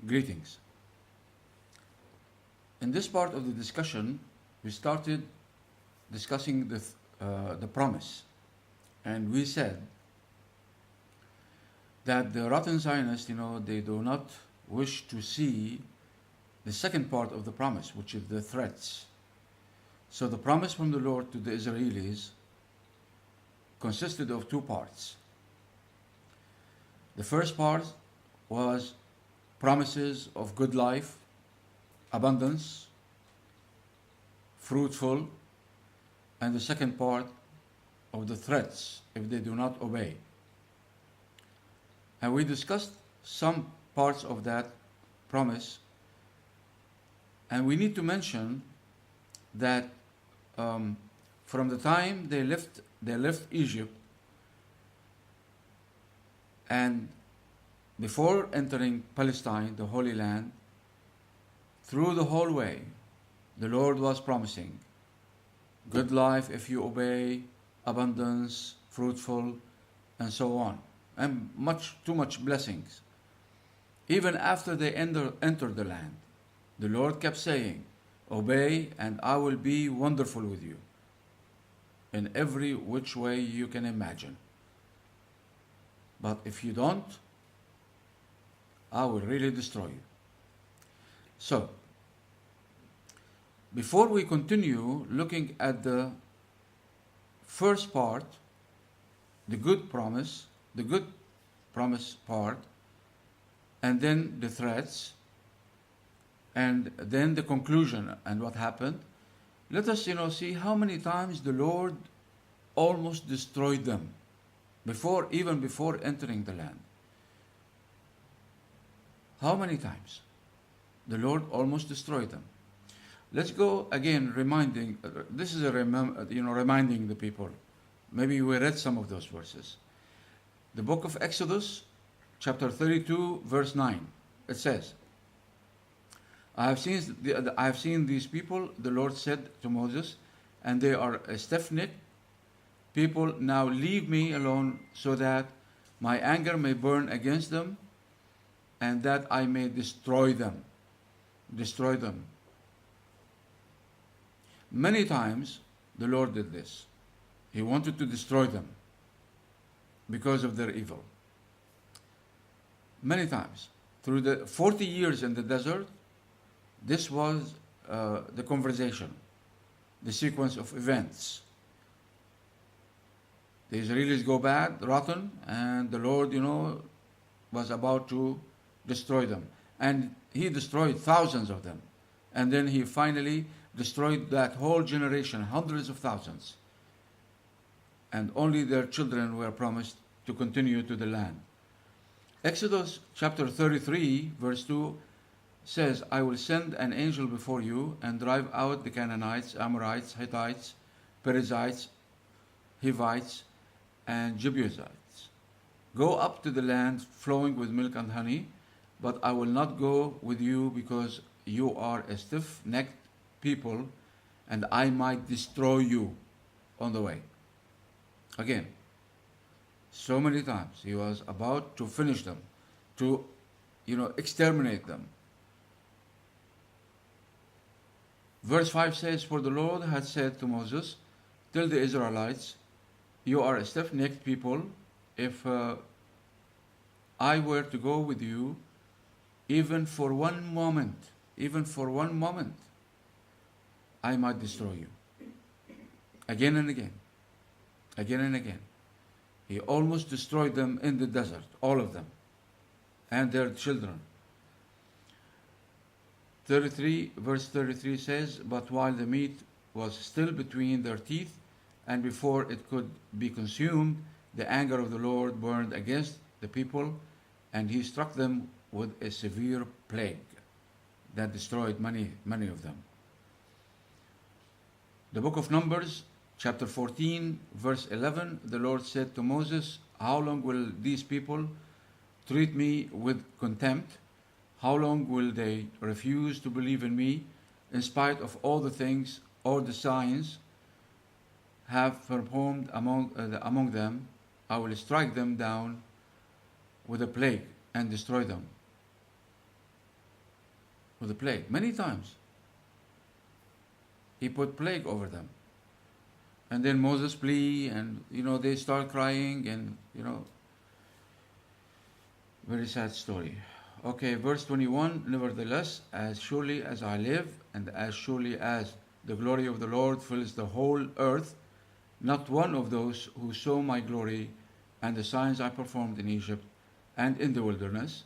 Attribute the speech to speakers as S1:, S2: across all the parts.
S1: Greetings. In this part of the discussion, we started discussing the promise, and we said that the Rotten Zionists, they do not wish to see the second part of the promise, which is the threats. So the promise from the Lord to the Israelis consisted of two parts. The first part was promises of good life, abundance, fruitful, and the second part of the threats if they do not obey. And we discussed some parts of that promise, and we need to mention that from the time they left Egypt and before entering Palestine, the Holy Land, through the whole way, the Lord was promising good life if you obey, abundance, fruitful, and so on, and too much blessings. Even after they entered the land, the Lord kept saying, obey and I will be wonderful with you in every which way you can imagine. But if you don't, I will really destroy you. So, before we continue looking at the first part, the good promise part, and then the threats, and then the conclusion and what happened, let us see how many times the Lord almost destroyed them even before entering the land. How many times the Lord almost destroyed them? Let's go again, reminding the people. Maybe we read some of those verses. The book of Exodus, chapter 32, verse 9. It says, I have seen these people, the Lord said to Moses, and they are a stiff-necked people. Now leave me alone so that my anger may burn against them and that I may destroy them. Destroy them. Many times the Lord did this. He wanted to destroy them because of their evil. Many times. Through the 40 years in the desert, this was the conversation, the sequence of events. The Israelis go bad, rotten, and the Lord, was about to destroy them. And He destroyed thousands of them. And then He finally destroyed that whole generation, hundreds of thousands. And only their children were promised to continue to the land. Exodus chapter 33, verse 2 says, I will send an angel before you and drive out the Canaanites, Amorites, Hittites, Perizzites, Hivites, and Jebusites. Go up to the land flowing with milk and honey, but I will not go with you because you are a stiff-necked people, and I might destroy you on the way. Again, so many times He was about to finish them, to exterminate them. Verse 5 says, for the Lord had said to Moses, tell the Israelites, you are a stiff-necked people. If I were to go with you, even for one moment, I might destroy you. Again and again. Again and again. He almost destroyed them in the desert, all of them, and their children. Verse 33 says, but while the meat was still between their teeth, and before it could be consumed, the anger of the Lord burned against the people, and He struck them with a severe plague that destroyed many of them. The book of Numbers, chapter 14, verse 11, the Lord said to Moses, how long will these people treat me with contempt? How long will they refuse to believe in me in spite of all the things, all the signs have performed among them? I will strike them down with a plague and destroy them. with the plague. Many times. He put plague over them. And then Moses plea, and they start crying, and very sad story. Okay, verse 21, nevertheless, as surely as I live, and as surely as the glory of the Lord fills the whole earth, not one of those who saw my glory and the signs I performed in Egypt and in the wilderness,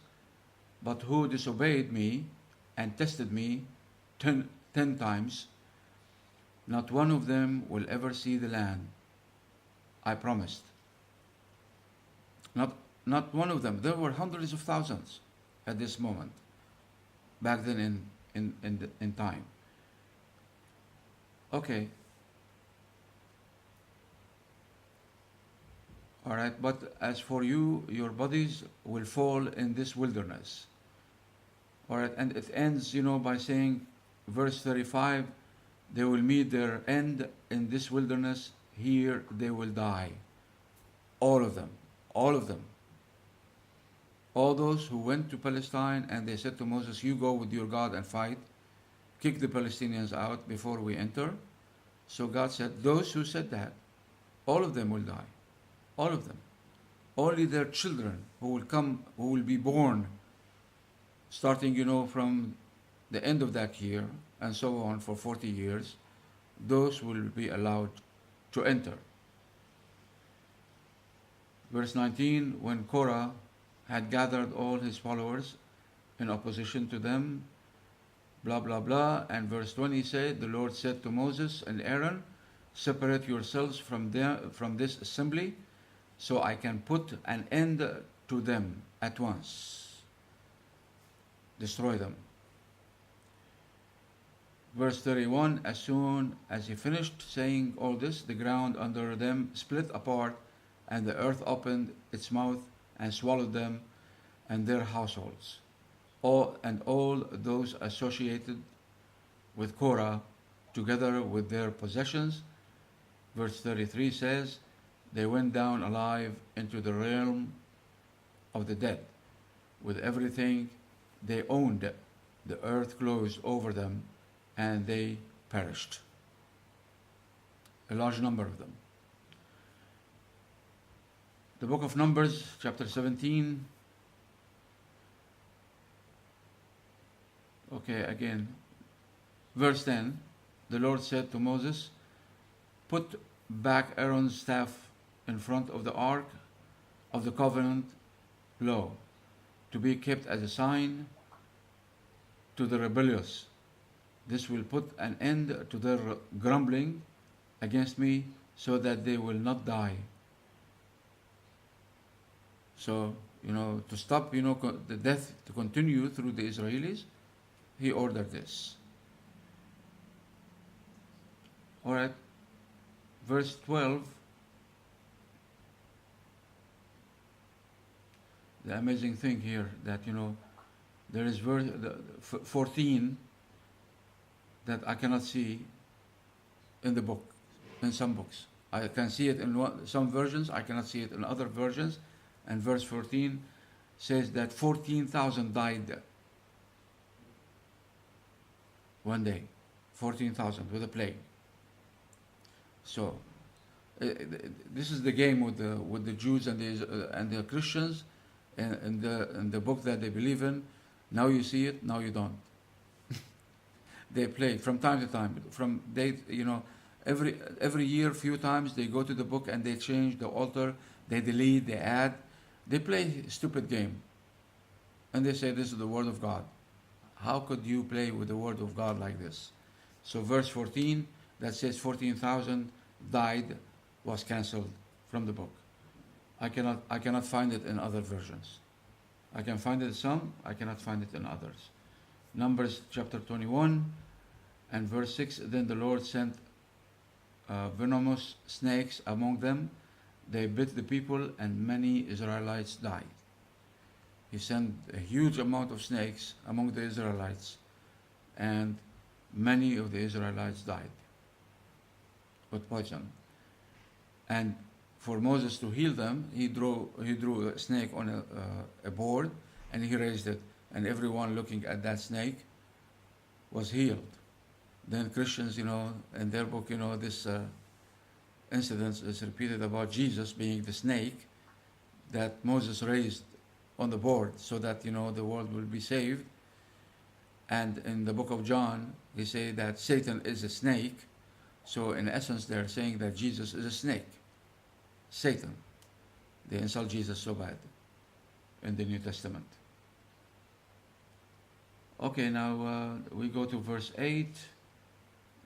S1: but who disobeyed me and tested me ten times, not one of them will ever see the land I promised. Not one of them. There were hundreds of thousands at this moment, back then in time. Okay. All right, but as for you, your bodies will fall in this wilderness. All right, and it ends, by saying, verse 35, they will meet their end in this wilderness. Here they will die. All of them. All of them. All those who went to Palestine and they said to Moses, you go with your God and fight. Kick the Palestinians out before we enter. So God said, those who said that, all of them will die. All of them. Only their children who will be born, starting, from the end of that year and so on for 40 years, those will be allowed to enter. Verse 19, when Korah had gathered all his followers in opposition to them, blah, blah, blah. And verse 20 said, the Lord said to Moses and Aaron, separate yourselves from this assembly, so I can put an end to them at once. Destroy them. Verse 31, as soon as he finished saying all this, the ground under them split apart, and the earth opened its mouth and swallowed them and their households, all those associated with Korah, together with their possessions. Verse 33 says, they went down alive into the realm of the dead, with everything they owned. The earth closed over them, and they perished. A large number of them. The book of Numbers, chapter 17. Okay, again. Verse 10. The Lord said to Moses, put back Aaron's staff in front of the ark of the covenant law, to be kept as a sign to the rebellious. This will put an end to their grumbling against me, so that they will not die. So, to stop, the death to continue through the Israelis, he ordered this. All right, verse 12. The amazing thing here that, there is verse 14 that I cannot see in the book, in some books. I can see it in some versions, I cannot see it in other versions. And verse 14 says that 14,000 died one day. 14,000 with a plague. So, this is the game with the Jews and the Christians, and the book that they believe in. Now you see it, now you don't. They play from time to time. Every year, few times they go to the book and they change the altar, they delete, they add. They play a stupid game. And they say this is the word of God. How could you play with the word of God like this? So verse 14 that says 14,000 died was cancelled from the book. I cannot find it in other versions. I can find it in some, I cannot find it in others. Numbers chapter 21 and verse 6, then the Lord sent venomous snakes among them. They bit the people, and many Israelites died. He sent a huge amount of snakes among the Israelites, and many of the Israelites died with poison. And for Moses to heal them, he drew a snake on a board, and he raised it, and everyone looking at that snake was healed. Then Christians, in their book, this incident is repeated about Jesus being the snake that Moses raised on the board so that, the world will be saved. And in the book of John, they say that Satan is a snake. So in essence, they're saying that Jesus is a snake. Satan. They insult Jesus so bad in the New Testament. Okay, now we go to verse 8,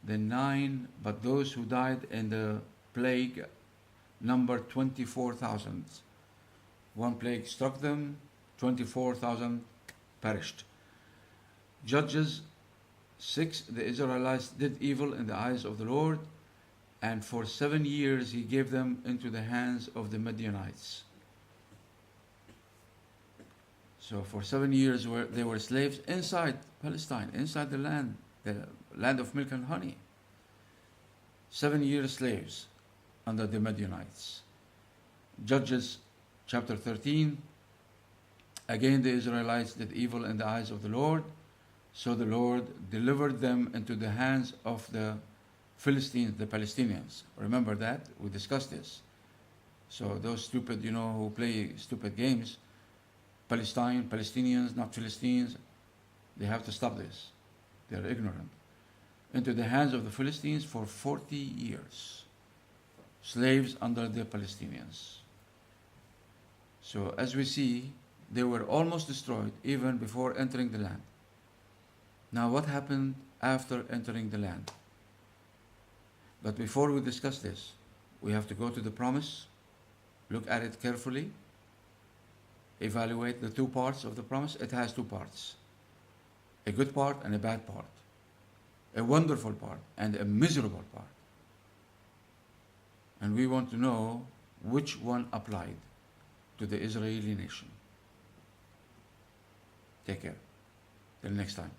S1: then 9. But those who died in the plague numbered 24,000. One plague struck them, 24,000 perished. Judges 6, the Israelites did evil in the eyes of the Lord, and for 7 years he gave them into the hands of the Midianites. So for 7 years they were slaves inside Palestine, inside the land of milk and honey. 7 years slaves under the Midianites. Judges chapter 13, again the Israelites did evil in the eyes of the Lord, so the Lord delivered them into the hands of the Philistines, the Palestinians. Remember that? We discussed this. So those stupid, who play stupid games, Palestinians, not Philistines, they have to stop this. They're ignorant. Into the hands of the Philistines for 40 years. Slaves under the Palestinians. So as we see, they were almost destroyed even before entering the land. Now what happened after entering the land? But before we discuss this, we have to go to the promise, look at it carefully, evaluate the two parts of the promise. It has two parts. A good part and a bad part. A wonderful part and a miserable part. And we want to know which one applied to the Israeli nation. Take care. Till next time.